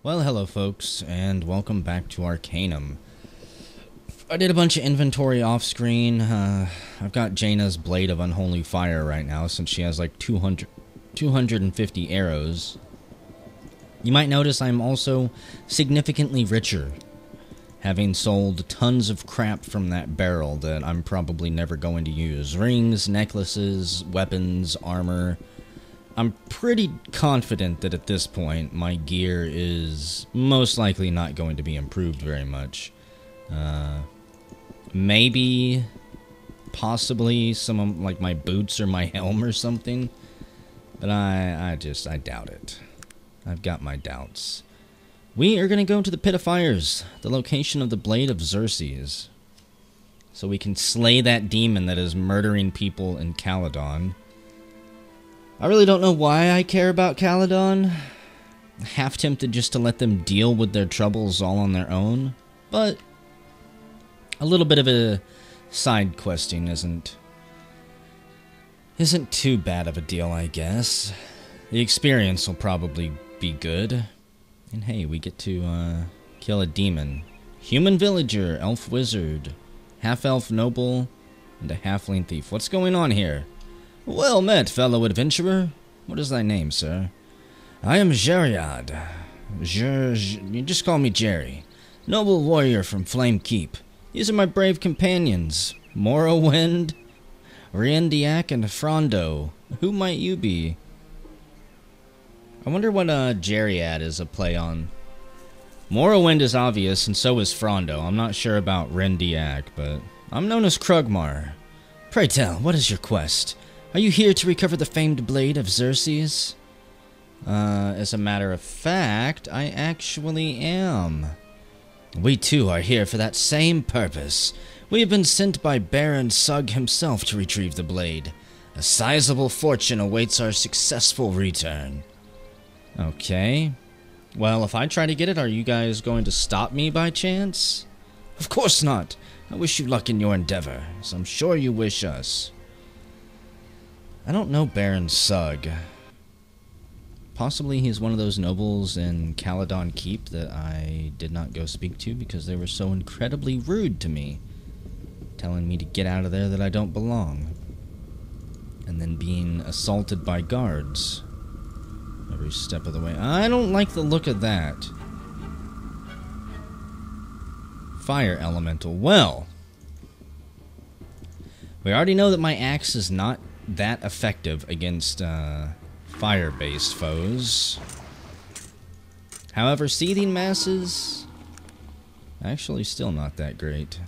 Well, hello folks, and welcome back to Arcanum. I did a bunch of inventory off-screen. I've got Jaina's Blade of Unholy Fire right now, since she has like 250 arrows. You might notice I'm also significantly richer, having sold tons of crap from that barrel that I'm probably never going to use. Rings, necklaces, weapons, armor. I'm pretty confident that at this point my gear is most likely not going to be improved very much. Maybe, possibly some of like my boots or my helm or something, but I doubt it. I've got my doubts. We are going to go to the Pit of Fires, the location of the Blade of Xerxes, so we can slay that demon that is murdering people in Caladon. I really don't know why I care about Caladon. Half tempted just to let them deal with their troubles all on their own, but a little bit of a side questing isn't too bad of a deal, I guess. The experience will probably be good. And hey, we get to kill a demon. Human villager, elf wizard, half-elf noble, and a halfling thief. What's going on here? Well met, fellow adventurer. What is thy name, sir? I am Jeriad. You just call me Jerry. Noble warrior from Flame Keep. These are my brave companions, Morrowind, Riendiak, and Frondo. Who might you be? I wonder what Jeriad is a play on. Morrowind is obvious, and so is Frondo. I'm not sure about Riendiak, but I'm known as Krugmar. Pray tell, what is your quest? Are you here to recover the famed Blade of Xerxes? As a matter of fact, I actually am. We too are here for that same purpose. We have been sent by Baron Sugg himself to retrieve the blade. A sizable fortune awaits our successful return. Okay. Well, if I try to get it, are you guys going to stop me by chance? Of course not. I wish you luck in your endeavor, as I'm sure you wish us. I don't know Baron Sugg. Possibly he's one of those nobles in Caladon Keep that I did not go speak to because they were so incredibly rude to me, telling me to get out of there that I don't belong, and then being assaulted by guards every step of the way. I don't like the look of that. Fire elemental. Well, we already know that my axe is not that effective against fire-based foes. However, seething masses actually still not that great.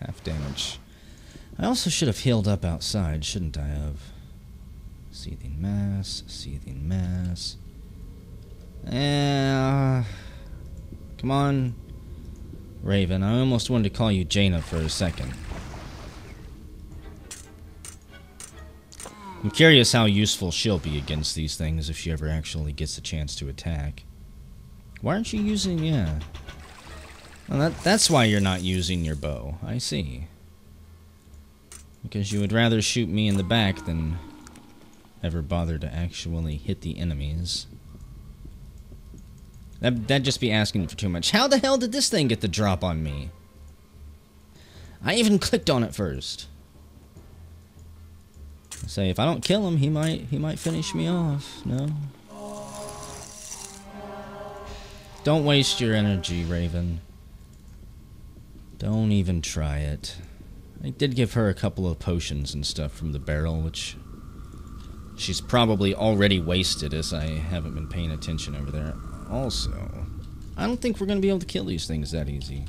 Half damage. I also should have healed up outside, shouldn't I have? Seething mass, seething mass. Come on, Raven. I almost wanted to call you Jaina for a second. I'm curious how useful she'll be against these things if she ever actually gets a chance to attack. Why aren't you using... yeah. Well, that's why you're not using your bow. I see. Because you would rather shoot me in the back than ever bother to actually hit the enemies. That'd just be asking for too much. How the hell did this thing get the drop on me? I even clicked on it first. Say if I don't kill him, he might finish me off. No. Don't waste your energy, Raven. Don't even try it. I did give her a couple of potions and stuff from the barrel, which she's probably already wasted as I haven't been paying attention over there. Also, I don't think we're going to be able to kill these things that easy.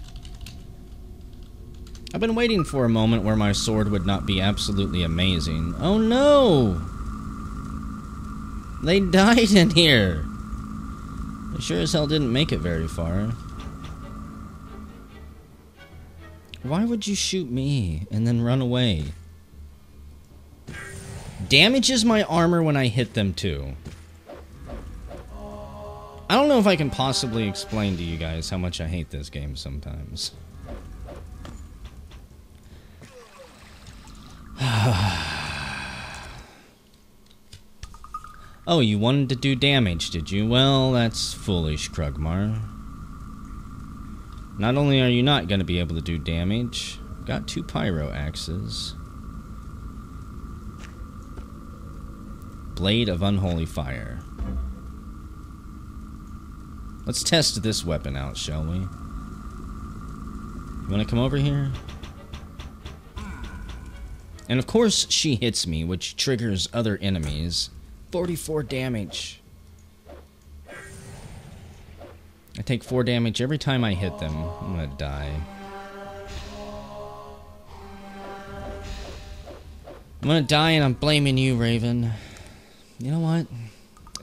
I've been waiting for a moment where my sword would not be absolutely amazing. Oh no! They died in here! They sure as hell didn't make it very far. Why would you shoot me and then run away? Damages my armor when I hit them too. I don't know if I can possibly explain to you guys how much I hate this game sometimes. Oh, you wanted to do damage, did you? Well, that's foolish, Krugmar. Not only are you not going to be able to do damage, got 2 pyro axes. Blade of Unholy Fire. Let's test this weapon out, shall we? You want to come over here? And of course she hits me, which triggers other enemies. 44 damage. I take 4 damage every time I hit them. I'm gonna die. I'm gonna die and I'm blaming you, Raven. You know what?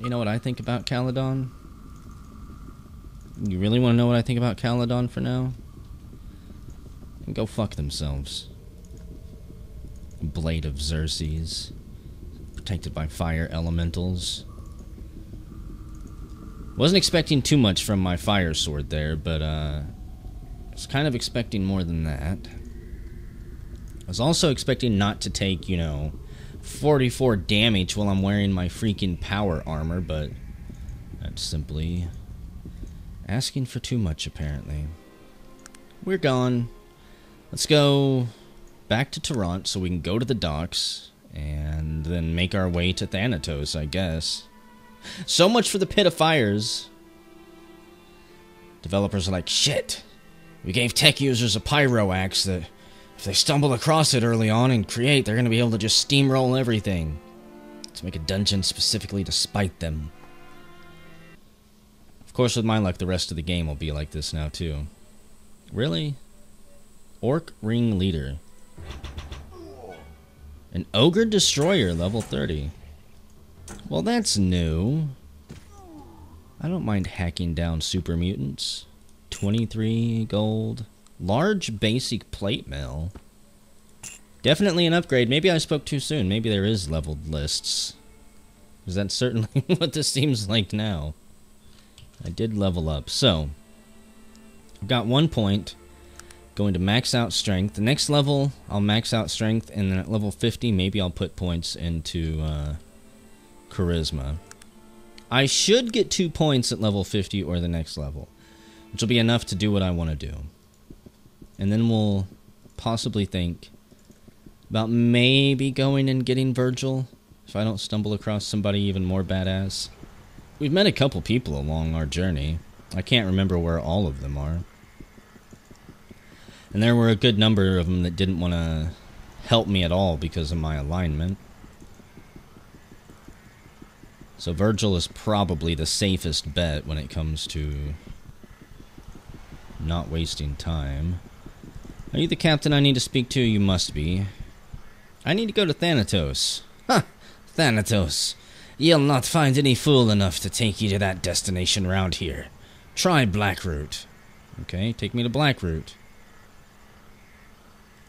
You know what I think about Caladon? You really want to know what I think about Caladon for now? And go fuck themselves. Blade of Xerxes. Protected by fire elementals. Wasn't expecting too much from my fire sword there, but I was kind of expecting more than that. I was also expecting not to take, you know, 44 damage while I'm wearing my freaking power armor, but that's simply asking for too much, apparently. We're gone. Let's go back to Toronto so we can go to the docks and then make our way to Thanatos, I guess. So much for the Pit of Fires. Developers are like, shit. We gave tech users a pyro axe that if they stumble across it early on and create, they're going to be able to just steamroll everything. Let's make a dungeon specifically to spite them. Of course, with my luck, the rest of the game will be like this now, too. Really? Orc Ring Leader. An Ogre Destroyer, level 30. Well, that's new. I don't mind hacking down super mutants. 23 gold. Large basic plate mill. Definitely an upgrade. Maybe I spoke too soon. Maybe there is leveled lists. Because that's certainly what this seems like now. I did level up. So, I've got 1 point. Going to max out strength. The next level, I'll max out strength. And then at level 50, maybe I'll put points into charisma. I should get 2 points at level 50 or the next level. Which will be enough to do what I want to do. And then we'll possibly think about maybe going and getting Virgil. If I don't stumble across somebody even more badass. We've met a couple people along our journey. I can't remember where all of them are. And there were a good number of them that didn't want to help me at all because of my alignment. So Virgil is probably the safest bet when it comes to not wasting time. Are you the captain I need to speak to? You must be. I need to go to Thanatos. Ha! Thanatos. You'll not find any fool enough to take you to that destination round here. Try Blackroot. Okay, take me to Blackroot.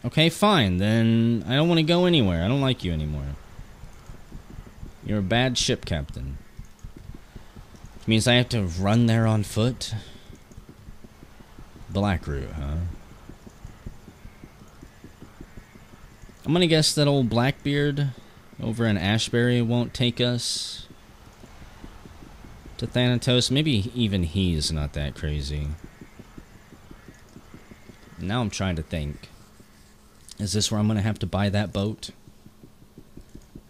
Okay, fine, then I don't want to go anywhere. I don't like you anymore. You're a bad ship captain. Which means I have to run there on foot? Blackroot, huh? I'm gonna guess that old Blackbeard over in Ashbury won't take us to Thanatos. Maybe even he's not that crazy. Now I'm trying to think. Is this where I'm gonna have to buy that boat?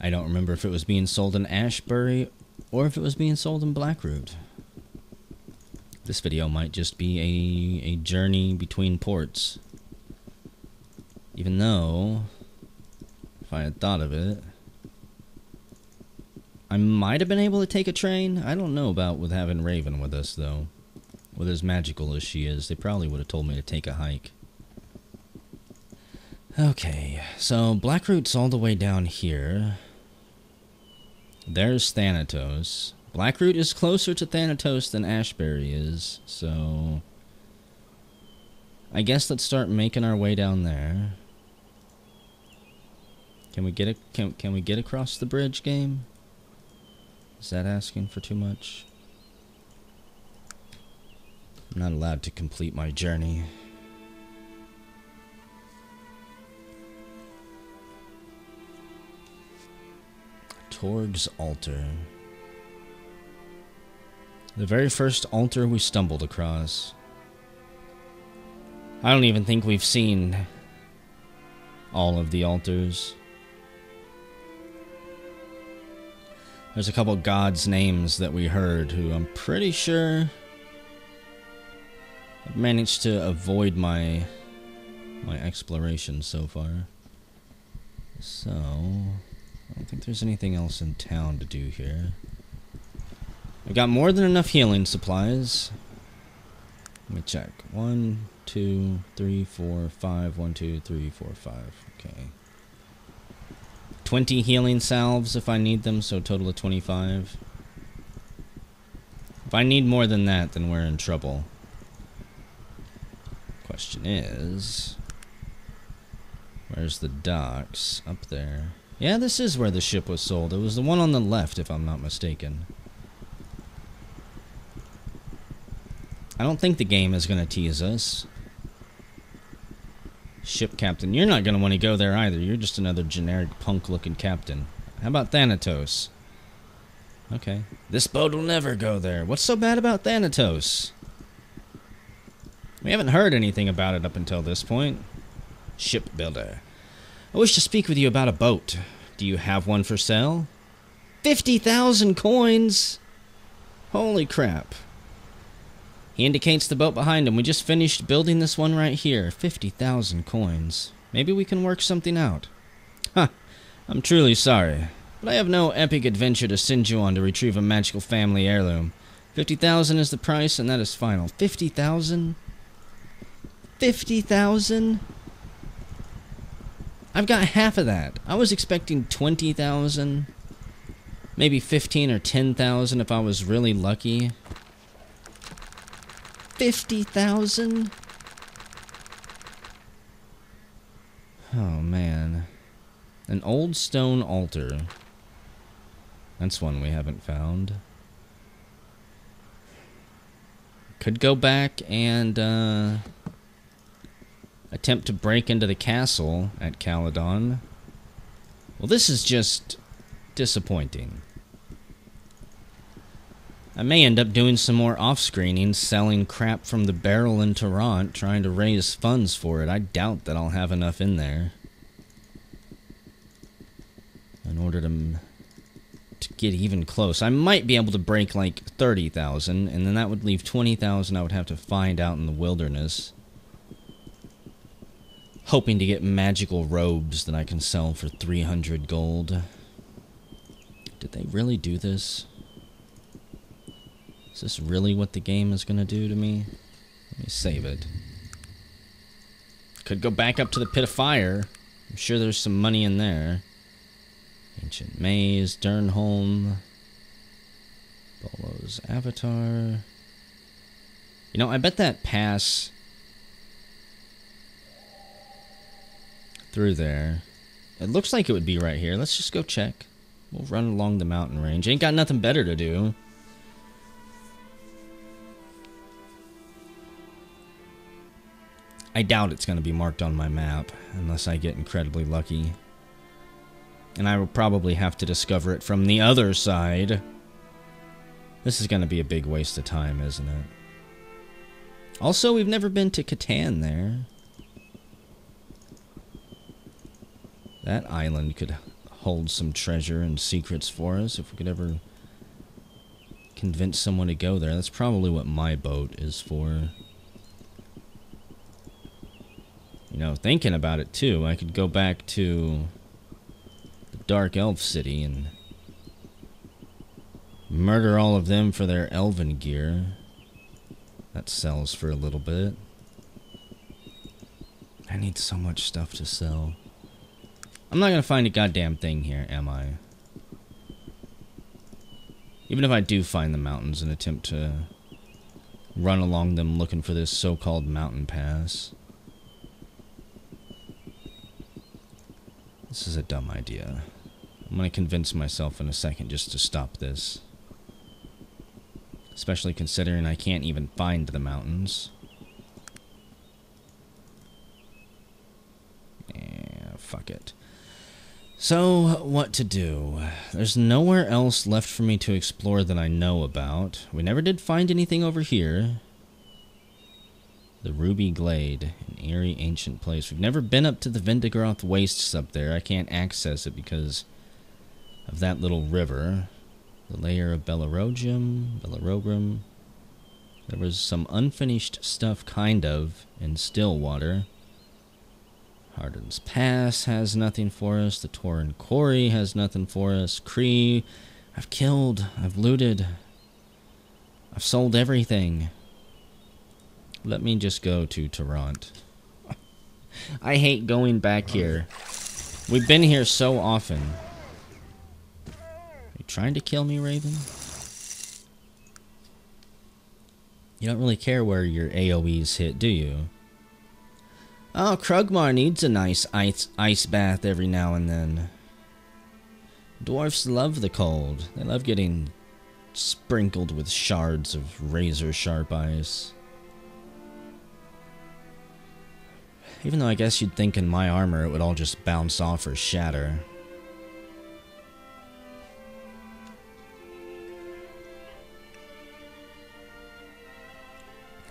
I don't remember if it was being sold in Ashbury or if it was being sold in Blackroot. This video might just be a journey between ports. Even though, if I had thought of it, I might have been able to take a train. I don't know about with having Raven with us, though. With as magical as she is, they probably would have told me to take a hike. Okay, so Blackroot's all the way down here. There's Thanatos. Blackroot is closer to Thanatos than Ashbury is, so I guess let's start making our way down there. Can we get can we get across the bridge, game? Is that asking for too much? I'm not allowed to complete my journey. Torg's altar. The very first altar we stumbled across. I don't even think we've seen all of the altars. There's a couple gods' names that we heard who I'm pretty sure I've managed to avoid my exploration so far. So, I don't think there's anything else in town to do here. I've got more than enough healing supplies. Let me check. 1, 2, 3, 4, 5. 1, 2, 3, 4, 5. Okay. 20 healing salves if I need them, so a total of 25. If I need more than that, then we're in trouble. Question is, where's the docks? Up there. Yeah, this is where the ship was sold. It was the one on the left, if I'm not mistaken. I don't think the game is going to tease us. Ship captain. You're not going to want to go there either. You're just another generic punk-looking captain. How about Thanatos? Okay. This boat will never go there. What's so bad about Thanatos? We haven't heard anything about it up until this point. Shipbuilder. I wish to speak with you about a boat. Do you have one for sale? 50,000 coins! Holy crap. He indicates the boat behind him. We just finished building this one right here. 50,000 coins. Maybe we can work something out. Huh. I'm truly sorry, but I have no epic adventure to send you on to retrieve a magical family heirloom. 50,000 is the price, and that is final. 50,000? 50,000? I've got half of that. I was expecting 20,000. Maybe 15 or 10,000 if I was really lucky. 50,000? Oh, man. An old stone altar. That's one we haven't found. Could go back and, attempt to break into the castle at Caladon. Well, this is just disappointing. I may end up doing some more off-screening, selling crap from the barrel in Toronto, trying to raise funds for it. I doubt that I'll have enough in there in order to get even close. I might be able to break like 30,000, and then that would leave 20,000 I would have to find out in the wilderness. Hoping to get magical robes that I can sell for 300 gold. Did they really do this? Is this really what the game is going to do to me? Let me save it. Could go back up to the Pit of Fire. I'm sure there's some money in there. Ancient Maze, Durnholm. Bolo's Avatar. You know, I bet that pass through there. It looks like it would be right here. Let's just go check. We'll run along the mountain range. Ain't got nothing better to do. I doubt it's going to be marked on my map, unless I get incredibly lucky. And I will probably have to discover it from the other side. This is going to be a big waste of time, isn't it? Also, we've never been to Catan there. That island could hold some treasure and secrets for us if we could ever convince someone to go there. That's probably what my boat is for. You know, thinking about it too, I could go back to the Dark Elf City and murder all of them for their elven gear. That sells for a little bit. I need so much stuff to sell. I'm not gonna find a goddamn thing here, am I? Even if I do find the mountains and attempt to run along them looking for this so-called mountain pass. This is a dumb idea. I'm gonna convince myself in a second just to stop this. Especially considering I can't even find the mountains. Yeah, fuck it. So, what to do? There's nowhere else left for me to explore that I know about. We never did find anything over here. The Ruby Glade, an eerie ancient place. We've never been up to the Vendigroth Wastes up there. I can't access it because of that little river. The layer of Bellerogrum. There was some unfinished stuff, kind of, in Stillwater. Hardin's Pass has nothing for us. The Torin Quarry has nothing for us. Cree, I've killed. I've looted. I've sold everything. Let me just go to Toronto. I hate going back here. We've been here so often. Are you trying to kill me, Raven? You don't really care where your AoEs hit, do you? Oh, Krugmar needs a nice ice bath every now and then. Dwarfs love the cold. They love getting sprinkled with shards of razor-sharp ice. Even though I guess you'd think in my armor it would all just bounce off or shatter.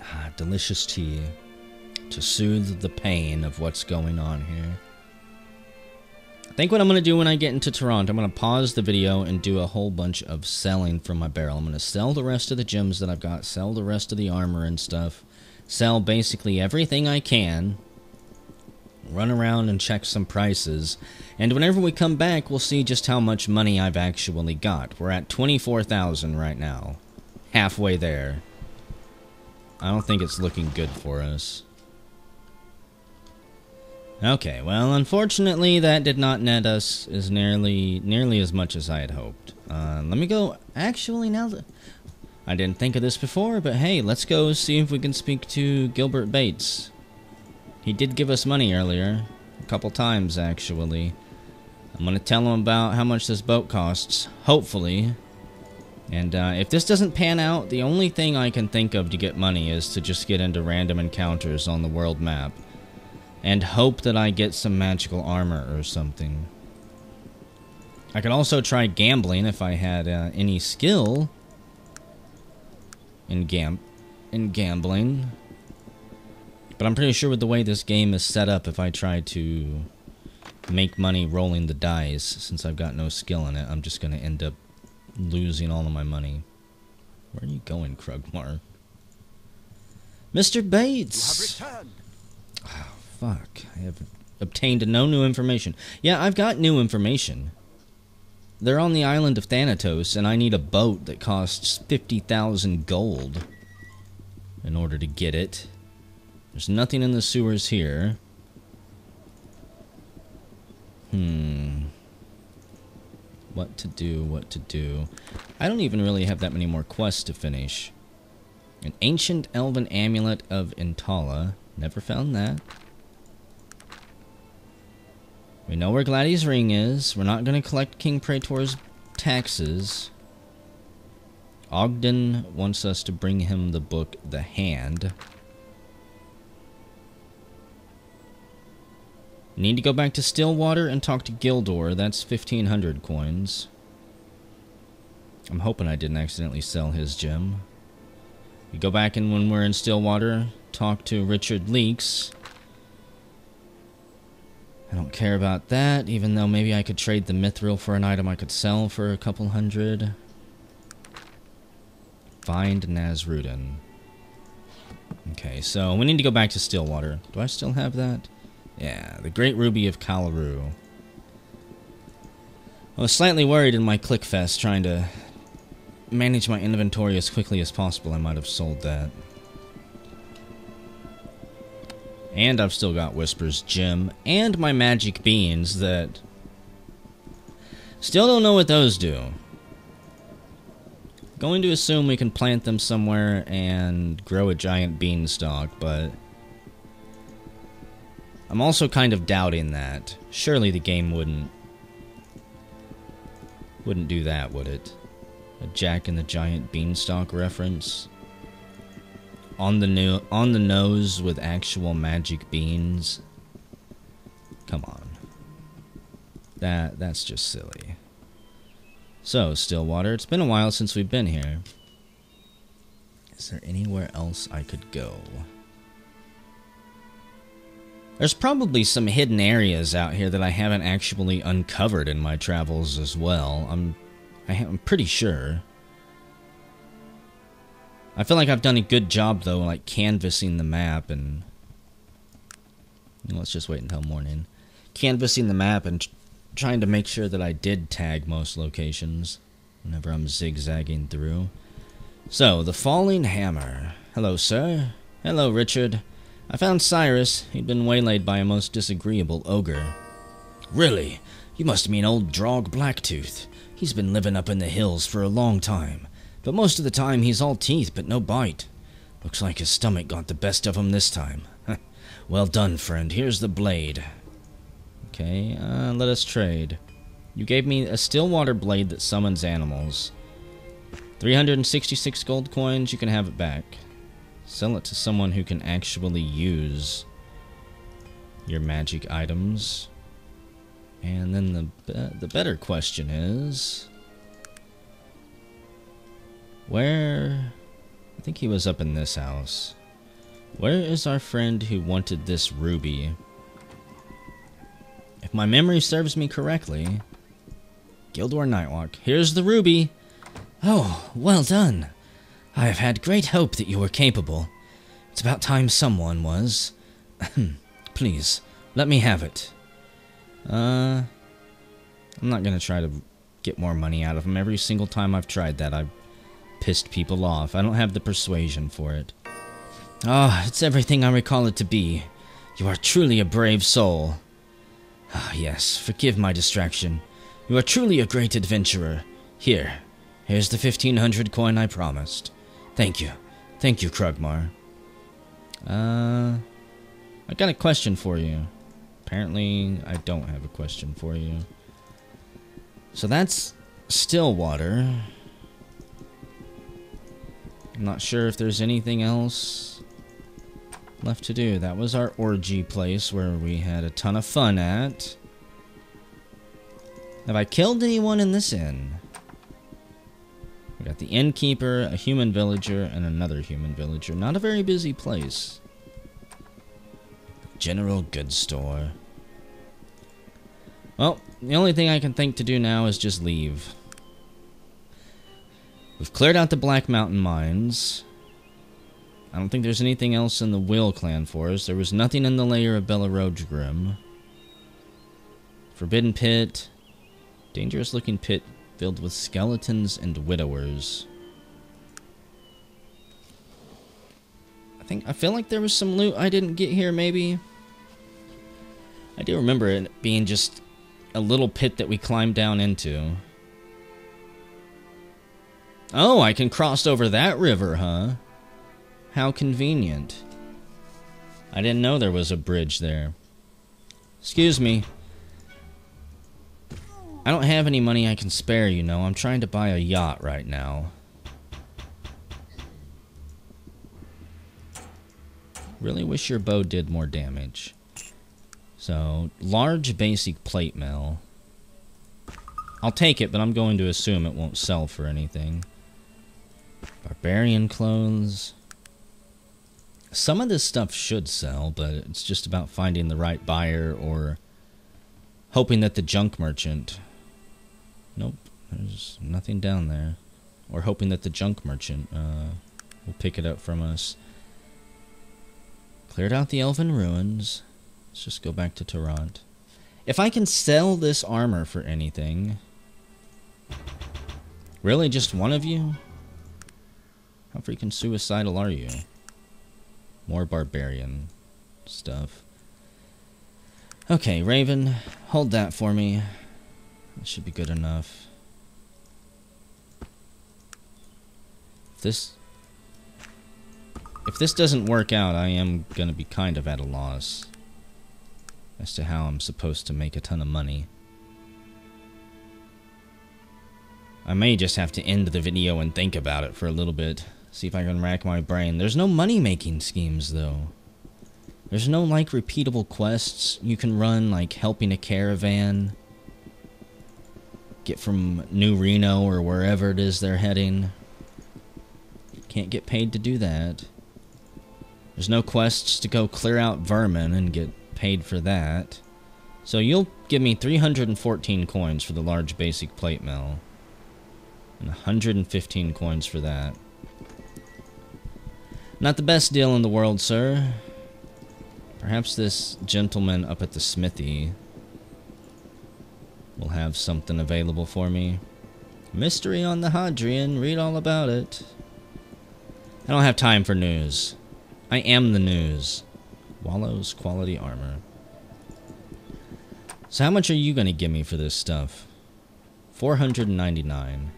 Ah, delicious tea. To soothe the pain of what's going on here. I think what I'm going to do when I get into Toronto, I'm going to pause the video and do a whole bunch of selling from my barrel. I'm going to sell the rest of the gems that I've got, sell the rest of the armor and stuff, sell basically everything I can, run around and check some prices, and whenever we come back, we'll see just how much money I've actually got. We're at 24,000 right now. Halfway there. I don't think it's looking good for us. Okay, well, unfortunately, that did not net us as nearly as much as I had hoped. Let me go. Actually, now that I didn't think of this before, but hey, let's go see if we can speak to Gilbert Bates. He did give us money earlier, a couple times actually. I'm gonna tell him about how much this boat costs, hopefully. And if this doesn't pan out, the only thing I can think of to get money is to just get into random encounters on the world map. And hope that I get some magical armor or something. I could also try gambling if I had any skill in gambling. But I'm pretty sure with the way this game is set up, if I try to make money rolling the dice, since I've got no skill in it, I'm just going to end up losing all of my money. Where are you going, Krugmar? Mr. Bates! You have returned. Oh, fuck. I have obtained no new information. Yeah, I've got new information. They're on the island of Thanatos, and I need a boat that costs 50,000 gold in order to get it. There's nothing in the sewers here. What to do? I don't even really have that many more quests to finish. An ancient elven amulet of Intala. Never found that. We know where Gladys' ring is. We're not going to collect King Praetor's taxes. Ogden wants us to bring him the book, The Hand. Need to go back to Stillwater and talk to Gildor. That's 1,500 coins. I'm hoping I didn't accidentally sell his gem. We go back in when we're in Stillwater, talk to Richard Leeks. I don't care about that, even though maybe I could trade the mithril for an item I could sell for a couple hundred. Find Nazrudin. Okay, so we need to go back to Stillwater. Do I still have that? Yeah, the Great Ruby of Kalaru. I was slightly worried in my Clickfest trying to manage my inventory as quickly as possible. I might have sold that. And I've still got Whisper's Gem and my magic beans that still don't know what those do. Going to assume we can plant them somewhere and grow a giant beanstalk, but I'm also kind of doubting that. Surely the game wouldn't do that, would it? A Jack and the Giant Beanstalk reference? On the nose with actual magic beans? Come on. That's just silly. So, Stillwater, it's been a while since we've been here. Is there anywhere else I could go? There's probably some hidden areas out here that I haven't actually uncovered in my travels as well. I'm pretty sure. I feel like I've done a good job, though, like canvassing the map and... Let's just wait until morning. Canvassing the map and trying to make sure that I did tag most locations whenever I'm zigzagging through. So, the Falling Hammer. Hello, sir. Hello, Richard. I found Cyrus. He'd been waylaid by a most disagreeable ogre. Really? You must mean old Drog Blacktooth. He's been living up in the hills for a long time, but most of the time he's all teeth but no bite. Looks like his stomach got the best of him this time. Well done, friend. Here's the blade. Okay, let us trade. You gave me a Stillwater blade that summons animals. 366 gold coins, you can have it back. Sell it to someone who can actually use your magic items. And then the better question is... Where... I think he was up in this house. Where is our friend who wanted this ruby? If my memory serves me correctly... Gildor Nightwalk. Here's the ruby! Oh, well done. I have had great hope that you were capable. It's about time someone was. Please, let me have it. I'm not gonna try to get more money out of him. Every single time I've tried that, I've pissed people off. I don't have the persuasion for it. Ah, it's everything I recall it to be. You are truly a brave soul. Ah, yes, forgive my distraction. You are truly a great adventurer. Here's the 1500 coin I promised. Thank you, Krugmar. I got a question for you. Apparently, I don't have a question for you. So that's Stillwater. I'm not sure if there's anything else left to do. That was our orgy place where we had a ton of fun at. Have I killed anyone in this inn? We got the innkeeper, a human villager, and another human villager. Not a very busy place. General goods store. Well, the only thing I can think to do now is just leave. We've cleared out the Black Mountain mines. I don't think there's anything else in the Will clan for us. There was nothing in the lair of Belarojgrim. Forbidden Pit. Dangerous looking pit filled with skeletons and widowers. I feel like there was some loot I didn't get here, maybe. I do remember it being just a little pit that we climbed down into. Oh, I can cross over that river, huh? How convenient. I didn't know there was a bridge there. Excuse me. I don't have any money I can spare, you know. I'm trying to buy a yacht right now. Really wish your bow did more damage. So, large basic plate mail. I'll take it, but I'm going to assume it won't sell for anything. Barbarian clothes. Some of this stuff should sell, but it's just about finding the right buyer or hoping that the junk merchant... Nope, there's nothing down there. Or hoping that the junk merchant will pick it up from us. Cleared out the Elven Ruins. Let's just go back to Tarant. If I can sell this armor for anything... Really, just one of you? How freaking suicidal are you? More barbarian stuff. Okay, Raven, hold that for me. That should be good enough. If this doesn't work out, I am gonna be kind of at a loss as to how I'm supposed to make a ton of money. I may just have to end the video and think about it for a little bit. See if I can rack my brain. There's no money-making schemes, though. There's no, like, repeatable quests you can run, like helping a caravan. get from New Reno or wherever it is they're heading. Can't get paid to do that. There's no quests to go clear out vermin and get paid for that. So you'll give me 314 coins for the large basic plate mill. And 115 coins for that. Not the best deal in the world, sir. Perhaps this gentleman up at the smithy will have something available for me. Mystery on the Hadrian. Read all about it. I don't have time for news. I am the news. Wallow's quality armor. So how much are you going to give me for this stuff? 499.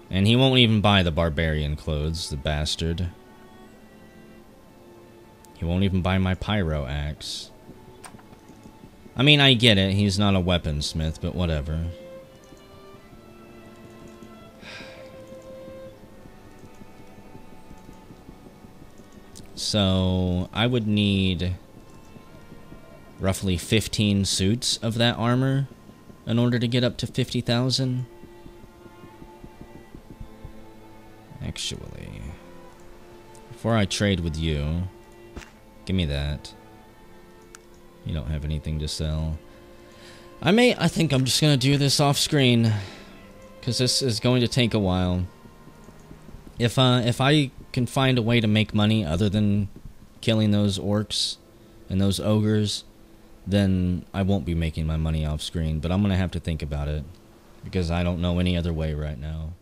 And he won't even buy the barbarian clothes, the bastard. He won't even buy my pyro axe. I mean, I get it. He's not a weaponsmith, but whatever. So, I would need roughly 15 suits of that armor in order to get up to 50,000. Actually, before I trade with you, give me that. You don't have anything to sell. I think I'm just gonna do this off screen, because this is going to take a while. If I can find a way to make money other than killing those orcs and those ogres, then I won't be making my money off screen, but I'm gonna have to think about it, because I don't know any other way right now.